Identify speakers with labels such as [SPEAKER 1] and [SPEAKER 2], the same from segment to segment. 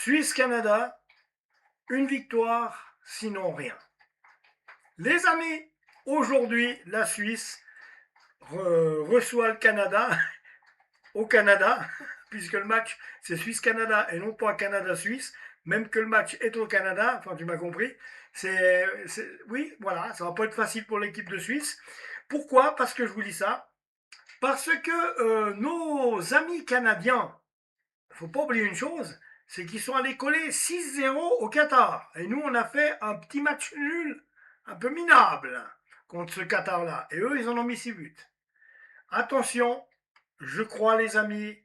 [SPEAKER 1] Suisse-Canada, une victoire, sinon rien. Les amis, aujourd'hui, la Suisse reçoit le Canada au Canada, puisque le match c'est Suisse-Canada et non pas Canada-Suisse, même que le match est au Canada, enfin tu m'as compris. Oui, voilà, ça va pas être facile pour l'équipe de Suisse. Pourquoi? Parce que je vous dis ça. Parce que nos amis canadiens, il ne faut pas oublier une chose, c'est qu'ils sont allés coller 6-0 au Qatar. Et nous, on a fait un petit match nul, un peu minable, contre ce Qatar-là. Et eux, ils en ont mis 6 buts. Attention, je crois, les amis,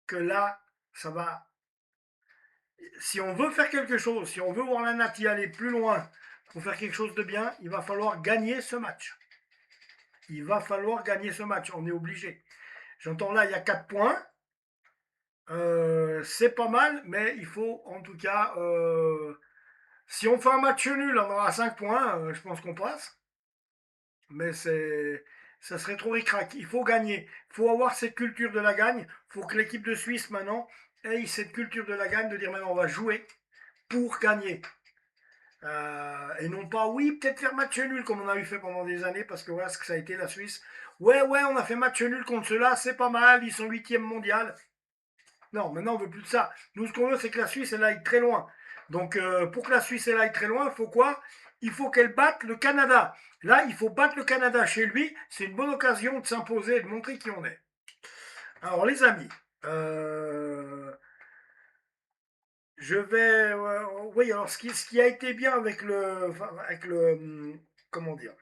[SPEAKER 1] que là, ça va. Si on veut faire quelque chose, si on veut voir la Nati aller plus loin pour faire quelque chose de bien, il va falloir gagner ce match. Il va falloir gagner ce match, on est obligé. J'entends là, il y a 4 points. C'est pas mal, mais il faut en tout cas, si on fait un match nul, on aura 5 points, je pense qu'on passe. Mais ça serait trop ric-rac. Il faut gagner. Il faut avoir cette culture de la gagne. Il faut que l'équipe de Suisse maintenant ait cette culture de la gagne, de dire maintenant on va jouer pour gagner. Et non pas, oui, peut-être faire match nul comme on a eu fait pendant des années, parce que voilà ce que ça a été la Suisse. Ouais, on a fait match nul contre ceux-là, c'est pas mal, ils sont 8e mondial. Non, maintenant on veut plus de ça. Nous, ce qu'on veut, c'est que la Suisse, elle aille très loin. Donc, pour que la Suisse, elle aille très loin, il faut quoi? Il faut qu'elle batte le Canada. Là, il faut battre le Canada chez lui. C'est une bonne occasion de s'imposer et de montrer qui on est. Alors, les amis, je vais... oui, alors, ce qui a été bien avec le comment dire?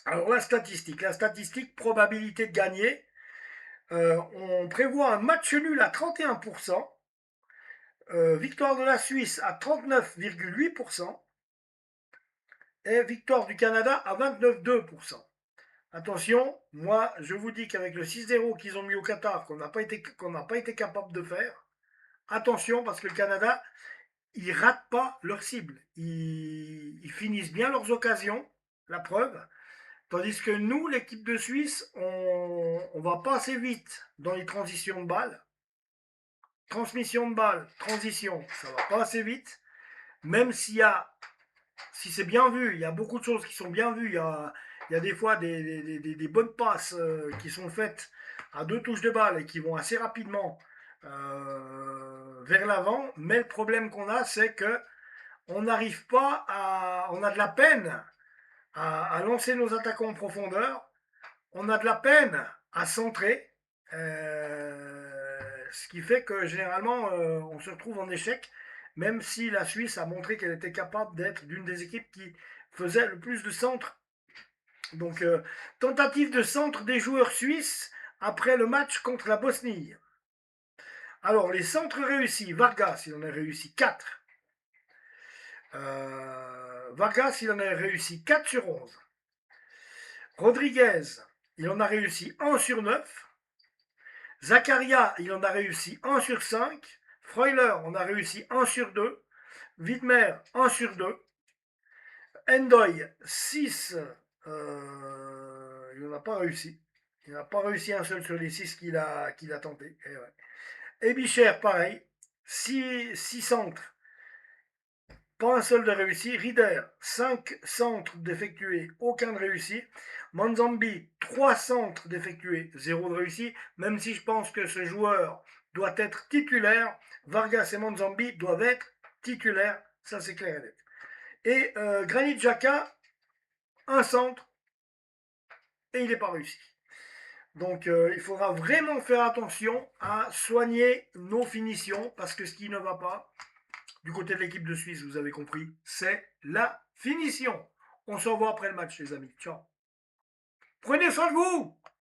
[SPEAKER 1] Alors, la statistique, probabilité de gagner. On prévoit un match nul à 31%. Victoire de la Suisse à 39,8% et victoire du Canada à 29,2%. Attention, moi je vous dis qu'avec le 6-0 qu'ils ont mis au Qatar, qu'on n'a pas été capable de faire, attention parce que le Canada, ils ratent pas leur cible. Ils finissent bien leurs occasions, la preuve. Tandis que nous, l'équipe de Suisse, on va pas assez vite dans les transitions de balles. Transmission de balles, transition, ça va pas assez vite. Même si c'est bien vu, il y a beaucoup de choses qui sont bien vues. Il y a des fois des bonnes passes qui sont faites à 2 touches de balle et qui vont assez rapidement vers l'avant. Mais le problème qu'on a, c'est que on n'arrive pas à. On a de la peine à lancer nos attaquants en profondeur. On a de la peine à centrer. Ce qui fait que généralement, on se retrouve en échec, même si la Suisse a montré qu'elle était capable d'être d'une des équipes qui faisait le plus de centres. Donc, tentative de centre des joueurs suisses après le match contre la Bosnie. Alors, les centres réussis, Vargas, il en a réussi 4. Vargas, il en a réussi 4 sur 11. Rodriguez, il en a réussi 1 sur 9. Zakaria, il en a réussi 1 sur 5. Freuler, on a réussi 1 sur 2. Widmer, 1 sur 2. Endoy, 6. Il n'en a pas réussi. Il n'a pas réussi un seul sur les 6 qu'il a tenté. Et, ouais. Et Bicher, pareil. 6 centres. Pas un seul de réussi. Rieder, 5 centres d'effectués, aucun de réussi. Manzambi, 3 centres d'effectués, 0 de réussi. Même si je pense que ce joueur doit être titulaire, Vargas et Manzambi doivent être titulaires, ça c'est clair et net. Et Granit Xhaka, un centre, et il n'est pas réussi. Donc il faudra vraiment faire attention à soigner nos finitions, parce que ce qui ne va pas, du côté de l'équipe de Suisse, vous avez compris, c'est la finition. On se revoit après le match, les amis. Ciao. Prenez soin de vous.